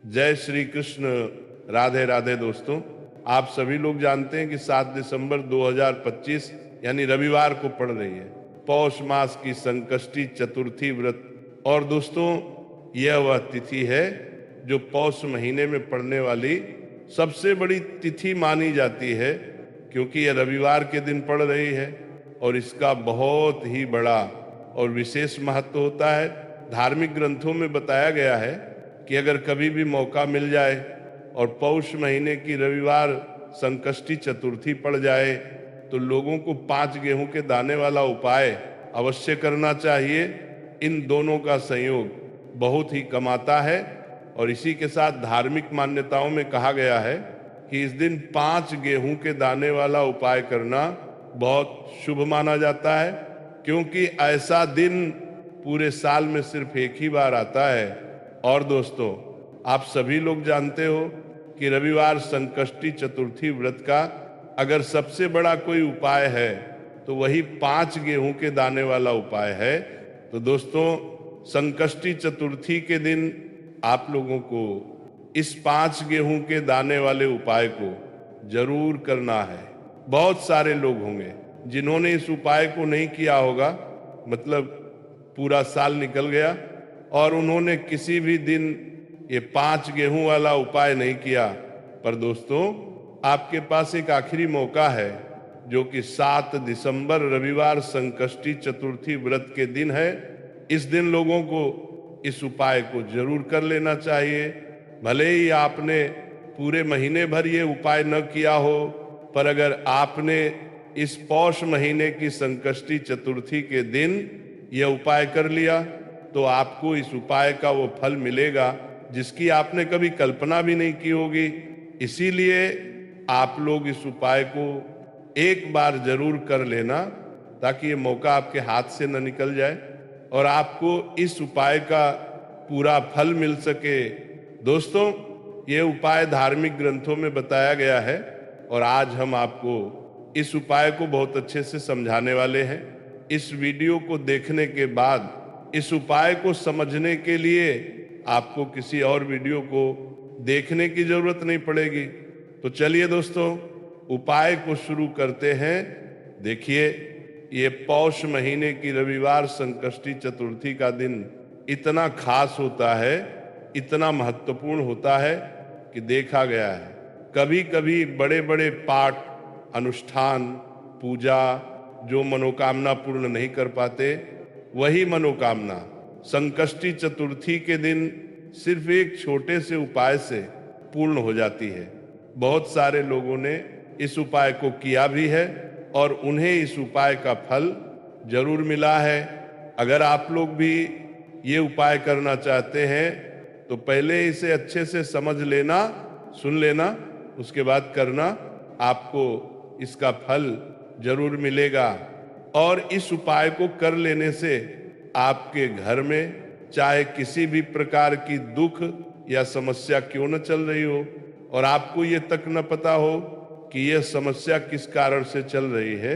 जय श्री कृष्ण। राधे राधे दोस्तों, आप सभी लोग जानते हैं कि 7 दिसंबर 2025 यानी रविवार को पड़ रही है पौष मास की संकष्टी चतुर्थी व्रत। और दोस्तों, यह वह तिथि है जो पौष महीने में पड़ने वाली सबसे बड़ी तिथि मानी जाती है, क्योंकि यह रविवार के दिन पड़ रही है और इसका बहुत ही बड़ा और विशेष महत्व होता है। धार्मिक ग्रंथों में बताया गया है कि अगर कभी भी मौका मिल जाए और पौष महीने की रविवार संकष्टी चतुर्थी पड़ जाए तो लोगों को 5 गेहूं के दाने वाला उपाय अवश्य करना चाहिए। इन दोनों का संयोग बहुत ही कमाता है और इसी के साथ धार्मिक मान्यताओं में कहा गया है कि इस दिन 5 गेहूं के दाने वाला उपाय करना बहुत शुभ माना जाता है, क्योंकि ऐसा दिन पूरे साल में सिर्फ एक ही बार आता है। और दोस्तों, आप सभी लोग जानते हो कि रविवार संकष्टी चतुर्थी व्रत का अगर सबसे बड़ा कोई उपाय है तो वही 5 गेहूं के दाने वाला उपाय है। तो दोस्तों, संकष्टी चतुर्थी के दिन आप लोगों को इस 5 गेहूं के दाने वाले उपाय को जरूर करना है। बहुत सारे लोग होंगे जिन्होंने इस उपाय को नहीं किया होगा, मतलब पूरा साल निकल गया और उन्होंने किसी भी दिन ये 5 गेहूं वाला उपाय नहीं किया। पर दोस्तों, आपके पास एक आखिरी मौका है, जो कि 7 दिसंबर रविवार संकष्टी चतुर्थी व्रत के दिन है। इस दिन लोगों को इस उपाय को जरूर कर लेना चाहिए। भले ही आपने पूरे महीने भर ये उपाय न किया हो, पर अगर आपने इस पौष महीने की संकष्टी चतुर्थी के दिन यह उपाय कर लिया तो आपको इस उपाय का वो फल मिलेगा जिसकी आपने कभी कल्पना भी नहीं की होगी। इसीलिए आप लोग इस उपाय को एक बार जरूर कर लेना, ताकि ये मौका आपके हाथ से न निकल जाए और आपको इस उपाय का पूरा फल मिल सके। दोस्तों, ये उपाय धार्मिक ग्रंथों में बताया गया है और आज हम आपको इस उपाय को बहुत अच्छे से समझाने वाले हैं। इस वीडियो को देखने के बाद इस उपाय को समझने के लिए आपको किसी और वीडियो को देखने की जरूरत नहीं पड़ेगी। तो चलिए दोस्तों, उपाय को शुरू करते हैं। देखिए, ये पौष महीने की रविवार संकष्टी चतुर्थी का दिन इतना खास होता है, इतना महत्वपूर्ण होता है कि देखा गया है कभी कभी बड़े बड़े पाठ, अनुष्ठान, पूजा जो मनोकामना पूर्ण नहीं कर पाते, वही मनोकामना संकष्टी चतुर्थी के दिन सिर्फ एक छोटे से उपाय से पूर्ण हो जाती है। बहुत सारे लोगों ने इस उपाय को किया भी है और उन्हें इस उपाय का फल जरूर मिला है। अगर आप लोग भी ये उपाय करना चाहते हैं तो पहले इसे अच्छे से समझ लेना, सुन लेना, उसके बाद करना, आपको इसका फल जरूर मिलेगा। और इस उपाय को कर लेने से आपके घर में चाहे किसी भी प्रकार की दुख या समस्या क्यों न चल रही हो और आपको ये तक न पता हो कि यह समस्या किस कारण से चल रही है,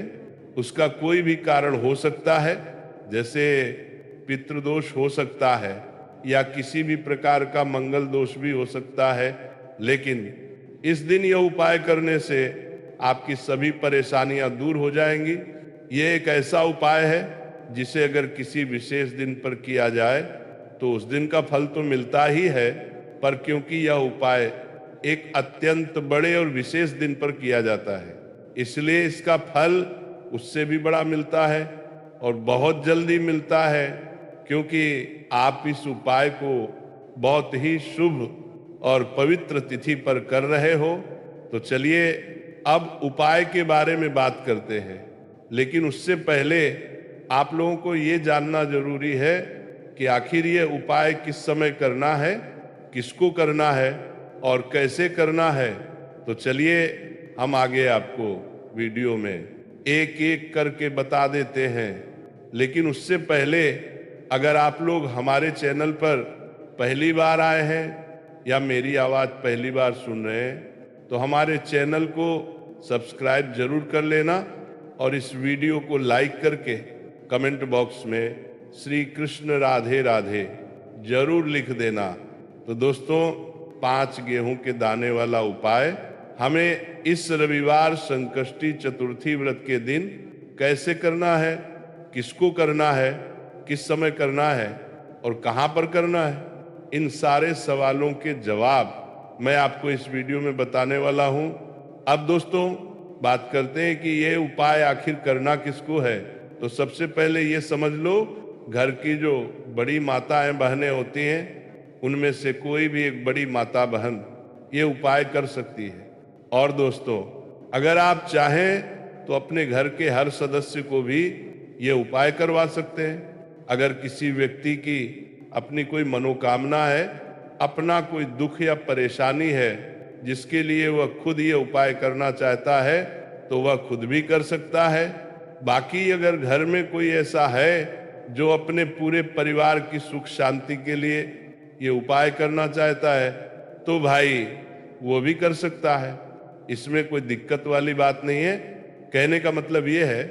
उसका कोई भी कारण हो सकता है। जैसे पितृदोष हो सकता है या किसी भी प्रकार का मंगल दोष भी हो सकता है, लेकिन इस दिन यह उपाय करने से आपकी सभी परेशानियां दूर हो जाएंगी। ये एक ऐसा उपाय है जिसे अगर किसी विशेष दिन पर किया जाए तो उस दिन का फल तो मिलता ही है, पर क्योंकि यह उपाय एक अत्यंत बड़े और विशेष दिन पर किया जाता है, इसलिए इसका फल उससे भी बड़ा मिलता है और बहुत जल्दी मिलता है, क्योंकि आप इस उपाय को बहुत ही शुभ और पवित्र तिथि पर कर रहे हो। तो चलिए अब उपाय के बारे में बात करते हैं, लेकिन उससे पहले आप लोगों को ये जानना जरूरी है कि आखिर ये उपाय किस समय करना है, किसको करना है और कैसे करना है। तो चलिए हम आगे आपको वीडियो में एक एक करके बता देते हैं। लेकिन उससे पहले, अगर आप लोग हमारे चैनल पर पहली बार आए हैं या मेरी आवाज़ पहली बार सुन रहे हैं तो हमारे चैनल को सब्सक्राइब जरूर कर लेना और इस वीडियो को लाइक करके कमेंट बॉक्स में श्री कृष्ण राधे राधे जरूर लिख देना। तो दोस्तों, 5 गेहूं के दाने वाला उपाय हमें इस रविवार संकष्टी चतुर्थी व्रत के दिन कैसे करना है, किसको करना है, किस समय करना है और कहां पर करना है, इन सारे सवालों के जवाब मैं आपको इस वीडियो में बताने वाला हूं। अब दोस्तों बात करते हैं कि ये उपाय आखिर करना किसको है। तो सबसे पहले ये समझ लो, घर की जो बड़ी माताएं बहनें होती हैं उनमें से कोई भी एक बड़ी माता बहन ये उपाय कर सकती है। और दोस्तों अगर आप चाहें तो अपने घर के हर सदस्य को भी ये उपाय करवा सकते हैं। अगर किसी व्यक्ति की अपनी कोई मनोकामना है, अपना कोई दुख या परेशानी है जिसके लिए वह खुद ये उपाय करना चाहता है तो वह खुद भी कर सकता है। बाकी अगर घर में कोई ऐसा है जो अपने पूरे परिवार की सुख शांति के लिए ये उपाय करना चाहता है तो भाई वो भी कर सकता है, इसमें कोई दिक्कत वाली बात नहीं है। कहने का मतलब ये है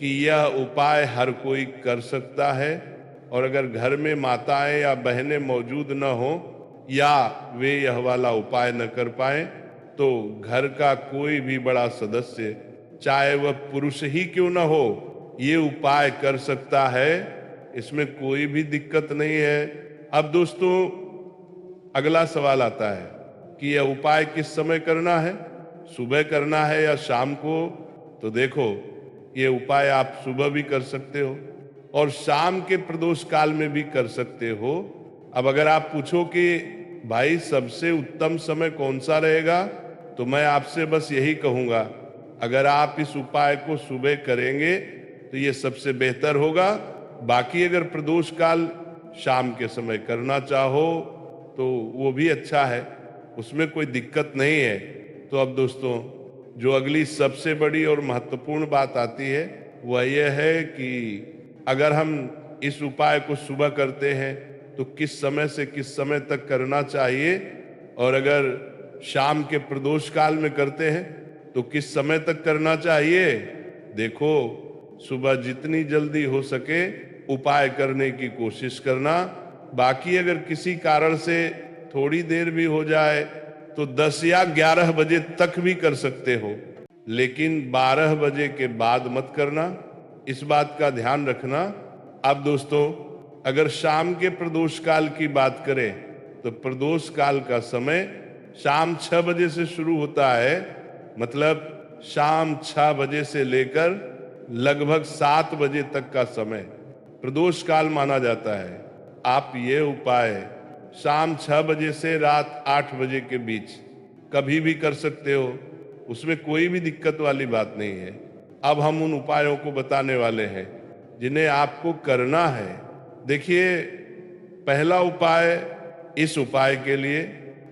कि यह उपाय हर कोई कर सकता है और अगर घर में माताएं या बहनें मौजूद न हो या वे यह वाला उपाय न कर पाए तो घर का कोई भी बड़ा सदस्य, चाहे वह पुरुष ही क्यों न हो, ये उपाय कर सकता है, इसमें कोई भी दिक्कत नहीं है। अब दोस्तों अगला सवाल आता है कि यह उपाय किस समय करना है, सुबह करना है या शाम को। तो देखो ये उपाय आप सुबह भी कर सकते हो और शाम के प्रदोष काल में भी कर सकते हो। अब अगर आप पूछो कि भाई सबसे उत्तम समय कौन सा रहेगा, तो मैं आपसे बस यही कहूंगा, अगर आप इस उपाय को सुबह करेंगे तो ये सबसे बेहतर होगा। बाकी अगर प्रदोष काल शाम के समय करना चाहो तो वो भी अच्छा है, उसमें कोई दिक्कत नहीं है। तो अब दोस्तों जो अगली सबसे बड़ी और महत्वपूर्ण बात आती है वह यह है कि अगर हम इस उपाय को सुबह करते हैं तो किस समय से किस समय तक करना चाहिए, और अगर शाम के प्रदोष काल में करते हैं तो किस समय तक करना चाहिए। देखो सुबह जितनी जल्दी हो सके उपाय करने की कोशिश करना। बाकी अगर किसी कारण से थोड़ी देर भी हो जाए तो 10 या 11 बजे तक भी कर सकते हो, लेकिन 12 बजे के बाद मत करना, इस बात का ध्यान रखना। अब दोस्तों अगर शाम के प्रदोष काल की बात करें तो प्रदोष काल का समय शाम 6 बजे से शुरू होता है, मतलब शाम 6 बजे से लेकर लगभग 7 बजे तक का समय प्रदोष काल माना जाता है। आप ये उपाय शाम 6 बजे से रात 8 बजे के बीच कभी भी कर सकते हो, उसमें कोई भी दिक्कत वाली बात नहीं है। अब हम उन उपायों को बताने वाले हैं जिन्हें आपको करना है। देखिए पहला उपाय, इस उपाय के लिए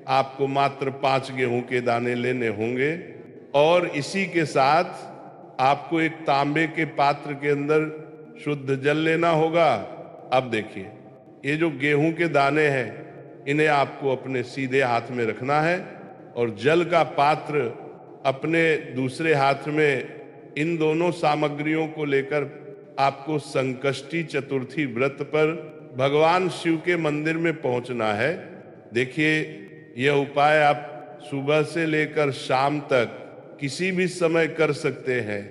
आपको मात्र 5 गेहूं के दाने लेने होंगे और इसी के साथ आपको एक तांबे के पात्र के अंदर शुद्ध जल लेना होगा। अब देखिए ये जो गेहूं के दाने हैं इन्हें आपको अपने सीधे हाथ में रखना है और जल का पात्र अपने दूसरे हाथ में इन दोनों सामग्रियों को लेकर आपको संकष्टी चतुर्थी व्रत पर भगवान शिव के मंदिर में पहुंचना है। देखिए यह उपाय आप सुबह से लेकर शाम तक किसी भी समय कर सकते हैं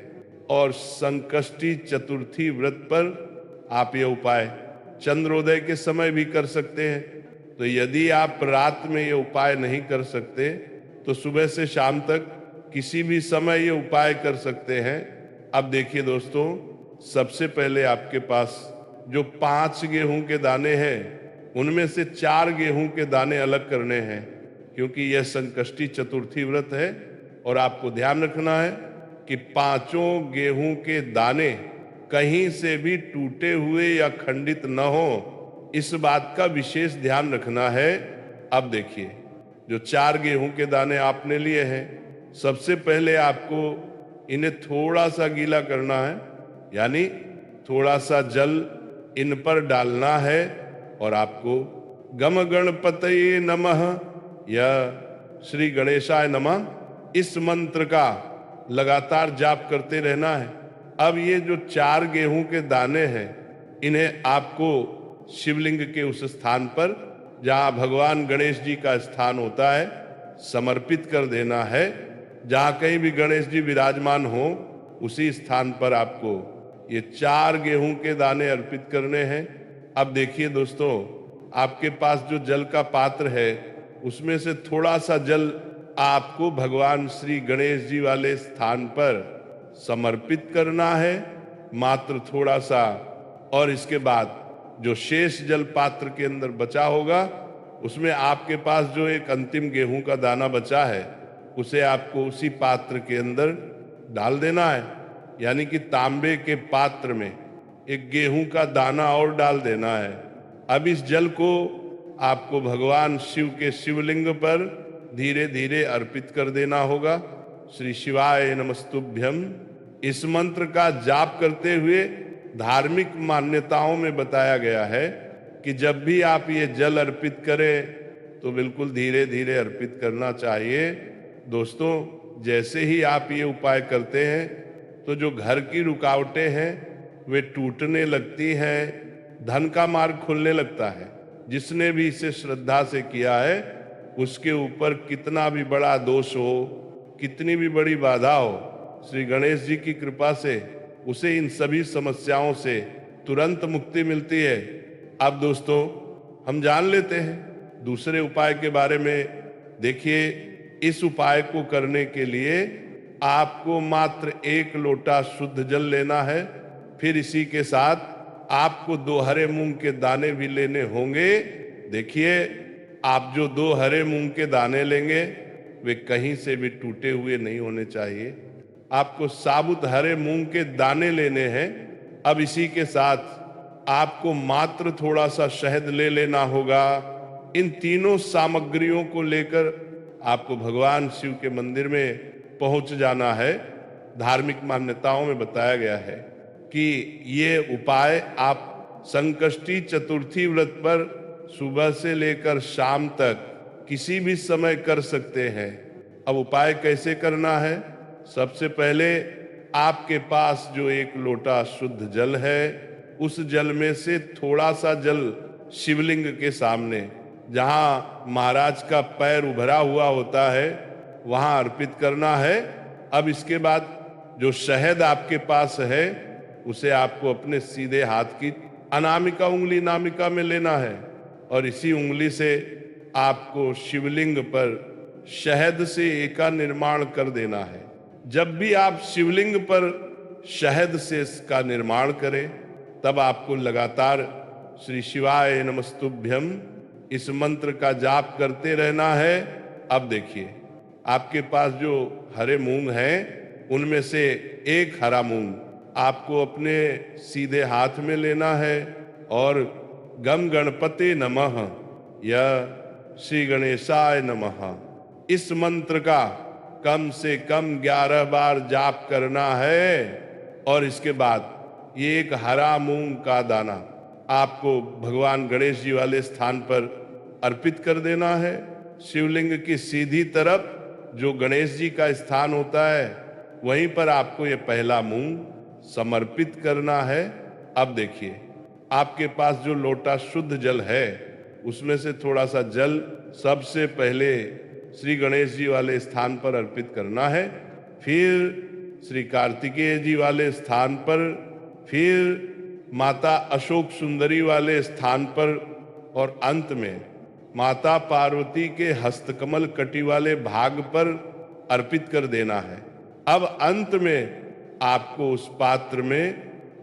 और संकष्टी चतुर्थी व्रत पर आप यह उपाय चंद्रोदय के समय भी कर सकते हैं। तो यदि आप रात में ये उपाय नहीं कर सकते तो सुबह से शाम तक किसी भी समय ये उपाय कर सकते हैं। अब देखिए दोस्तों, सबसे पहले आपके पास जो 5 गेहूं के दाने हैं उनमें से 4 गेहूं के दाने अलग करने हैं, क्योंकि यह संकष्टी चतुर्थी व्रत है और आपको ध्यान रखना है कि 5 गेहूं के दाने कहीं से भी टूटे हुए या खंडित न हो, इस बात का विशेष ध्यान रखना है। अब देखिए जो 4 गेहूं के दाने आपने लिए हैं, सबसे पहले आपको इन्हें थोड़ा सा गीला करना है, यानी थोड़ा सा जल इन पर डालना है और आपको गम गणपतये नमः या श्री गणेशाय नमः इस मंत्र का लगातार जाप करते रहना है। अब ये जो 4 गेहूं के दाने हैं इन्हें आपको शिवलिंग के उस स्थान पर जहां भगवान गणेश जी का स्थान होता है समर्पित कर देना है। जहां कहीं भी गणेश जी विराजमान हो उसी स्थान पर आपको ये 4 गेहूं के दाने अर्पित करने हैं। अब देखिए दोस्तों, आपके पास जो जल का पात्र है उसमें से थोड़ा सा जल आपको भगवान श्री गणेश जी वाले स्थान पर समर्पित करना है, मात्र थोड़ा सा। और इसके बाद जो शेष जल पात्र के अंदर बचा होगा उसमें आपके पास जो एक अंतिम गेहूं का दाना बचा है उसे आपको उसी पात्र के अंदर डाल देना है। यानी कि तांबे के पात्र में एक गेहूं का दाना और डाल देना है। अब इस जल को आपको भगवान शिव के शिवलिंग पर धीरे धीरे अर्पित कर देना होगा। श्री शिवाय नमस्तुभ्यम इस मंत्र का जाप करते हुए धार्मिक मान्यताओं में बताया गया है कि जब भी आप ये जल अर्पित करें तो बिल्कुल धीरे धीरे अर्पित करना चाहिए। दोस्तों, जैसे ही आप ये उपाय करते हैं तो जो घर की रुकावटें हैं वे टूटने लगती हैं, धन का मार्ग खुलने लगता है। जिसने भी इसे श्रद्धा से किया है उसके ऊपर कितना भी बड़ा दोष हो, कितनी भी बड़ी बाधा हो, श्री गणेश जी की कृपा से उसे इन सभी समस्याओं से तुरंत मुक्ति मिलती है। अब दोस्तों, हम जान लेते हैं दूसरे उपाय के बारे में। देखिए, इस उपाय को करने के लिए आपको मात्र 1 लोटा शुद्ध जल लेना है। फिर इसी के साथ आपको 2 हरे मूंग के दाने भी लेने होंगे। देखिए, आप जो 2 हरे मूंग के दाने लेंगे वे कहीं से भी टूटे हुए नहीं होने चाहिए। आपको साबुत हरे मूंग के दाने लेने हैं। अब इसी के साथ आपको मात्र थोड़ा सा शहद ले लेना होगा। इन तीनों सामग्रियों को लेकर आपको भगवान शिव के मंदिर में पहुंच जाना है। धार्मिक मान्यताओं में बताया गया है कि ये उपाय आप संकष्टी चतुर्थी व्रत पर सुबह से लेकर शाम तक किसी भी समय कर सकते हैं। अब उपाय कैसे करना है? सबसे पहले आपके पास जो 1 लोटा शुद्ध जल है उस जल में से थोड़ा सा जल शिवलिंग के सामने, जहां महाराज का पैर उभरा हुआ होता है, वहां अर्पित करना है। अब इसके बाद जो शहद आपके पास है उसे आपको अपने सीधे हाथ की अनामिका उंगली नामिका में लेना है और इसी उंगली से आपको शिवलिंग पर शहद से एका निर्माण कर देना है। जब भी आप शिवलिंग पर शहद से इसका निर्माण करें तब आपको लगातार श्री शिवाय नमस्तुभ्यम इस मंत्र का जाप करते रहना है। अब देखिए, आपके पास जो हरे मूंग हैं उनमें से 1 हरा मूंग आपको अपने सीधे हाथ में लेना है और गम गणपते नमः या श्री गणेशाय नमः इस मंत्र का कम से कम 11 बार जाप करना है। और इसके बाद ये 1 हरा मूंग का दाना आपको भगवान गणेश जी वाले स्थान पर अर्पित कर देना है। शिवलिंग की सीधी तरफ जो गणेश जी का स्थान होता है वहीं पर आपको ये पहला मूंग समर्पित करना है। अब देखिए, आपके पास जो लोटा शुद्ध जल है उसमें से थोड़ा सा जल सबसे पहले श्री गणेश जी वाले स्थान पर अर्पित करना है, फिर श्री कार्तिकेय जी वाले स्थान पर, फिर माता अशोक सुंदरी वाले स्थान पर और अंत में माता पार्वती के हस्तकमल कटी वाले भाग पर अर्पित कर देना है। अब अंत में आपको उस पात्र में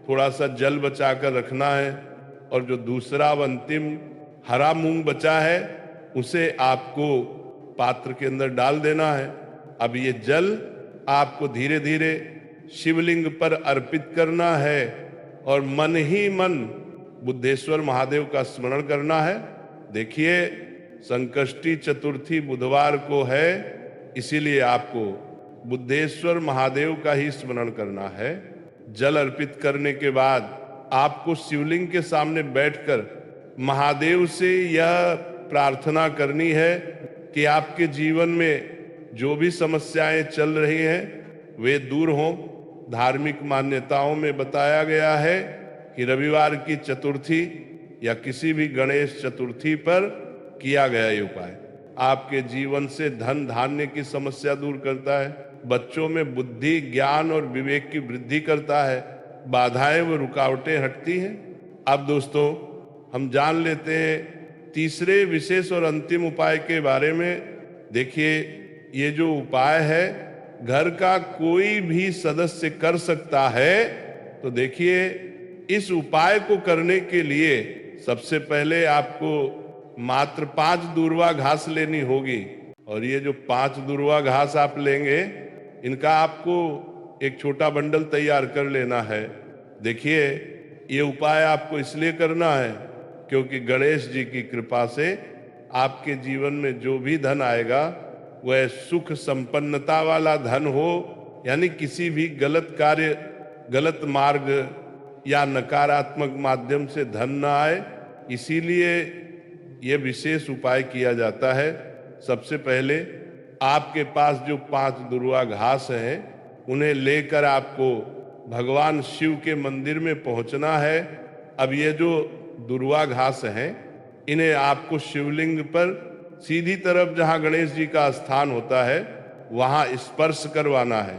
थोड़ा सा जल बचाकर रखना है और जो दूसरा अंतिम हरा मूंग बचा है उसे आपको पात्र के अंदर डाल देना है। अब ये जल आपको धीरे धीरे शिवलिंग पर अर्पित करना है और मन ही मन बुद्धेश्वर महादेव का स्मरण करना है। देखिए, संकष्टी चतुर्थी बुधवार को है, इसीलिए आपको बुद्धेश्वर महादेव का ही स्मरण करना है। जल अर्पित करने के बाद आपको शिवलिंग के सामने बैठकर महादेव से यह प्रार्थना करनी है कि आपके जीवन में जो भी समस्याएं चल रही हैं वे दूर हों। धार्मिक मान्यताओं में बताया गया है कि रविवार की चतुर्थी या किसी भी गणेश चतुर्थी पर किया गया ये उपाय आपके जीवन से धन धान्य की समस्या दूर करता है, बच्चों में बुद्धि ज्ञान और विवेक की वृद्धि करता है, बाधाएं व रुकावटें हटती हैं। अब दोस्तों हम जान लेते हैं तीसरे विशेष और अंतिम उपाय के बारे में। देखिए ये जो उपाय है घर का कोई भी सदस्य कर सकता है। तो देखिए इस उपाय को करने के लिए सबसे पहले आपको मात्र 5 दूर्वा घास लेनी होगी, और ये जो 5 दूर्वा घास आप लेंगे इनका आपको एक छोटा बंडल तैयार कर लेना है। देखिए ये उपाय आपको इसलिए करना है क्योंकि गणेश जी की कृपा से आपके जीवन में जो भी धन आएगा वह सुख संपन्नता वाला धन हो, यानी किसी भी गलत कार्य गलत मार्ग या नकारात्मक माध्यम से धन न आए। इसीलिए ये विशेष उपाय किया जाता है। सबसे पहले आपके पास जो 5 दुर्वा घास है उन्हें लेकर आपको भगवान शिव के मंदिर में पहुंचना है। अब ये जो दुर्वा घास हैं इन्हें आपको शिवलिंग पर सीधी तरफ जहां गणेश जी का स्थान होता है वहां स्पर्श करवाना है।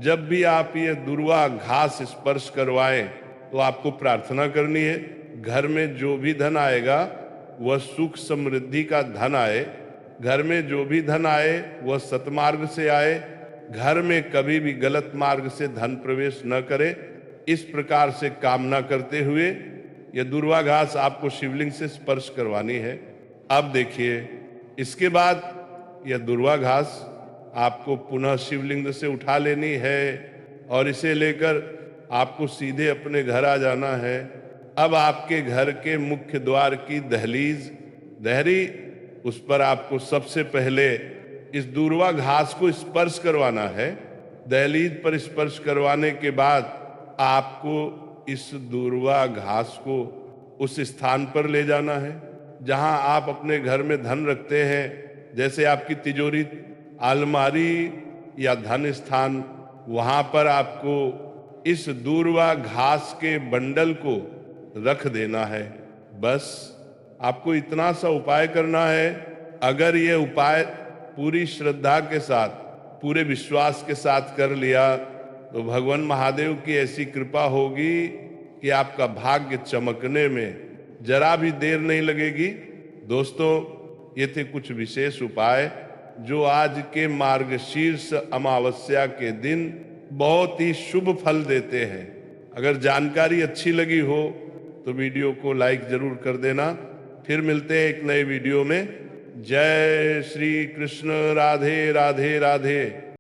जब भी आप ये दुर्वा घास स्पर्श करवाएं तो आपको प्रार्थना करनी है घर में जो भी धन आएगा वह सुख समृद्धि का धन आए, घर में जो भी धन आए वह सतमार्ग से आए, घर में कभी भी गलत मार्ग से धन प्रवेश न करे। इस प्रकार से कामना करते हुए यह दुर्वा घास आपको शिवलिंग से स्पर्श करवानी है। अब देखिए इसके बाद यह दुर्वा घास आपको पुनः शिवलिंग से उठा लेनी है और इसे लेकर आपको सीधे अपने घर आ जाना है। अब आपके घर के मुख्य द्वार की दहरी उस पर आपको सबसे पहले इस दूर्वा घास को स्पर्श करवाना है। दहलीज पर स्पर्श करवाने के बाद आपको इस दूर्वा घास को उस स्थान पर ले जाना है जहां आप अपने घर में धन रखते हैं, जैसे आपकी तिजोरी, अलमारी या धन स्थान। वहां पर आपको इस दूर्वा घास के बंडल को रख देना है। बस आपको इतना सा उपाय करना है। अगर ये उपाय पूरी श्रद्धा के साथ, पूरे विश्वास के साथ कर लिया तो भगवान महादेव की ऐसी कृपा होगी कि आपका भाग्य चमकने में जरा भी देर नहीं लगेगी। दोस्तों ये थे कुछ विशेष उपाय जो आज के मार्गशीर्ष अमावस्या के दिन बहुत ही शुभ फल देते हैं। अगर जानकारी अच्छी लगी हो तो वीडियो को लाइक जरूर कर देना। फिर मिलते हैं एक नए वीडियो में। जय श्री कृष्ण। राधे राधे राधे।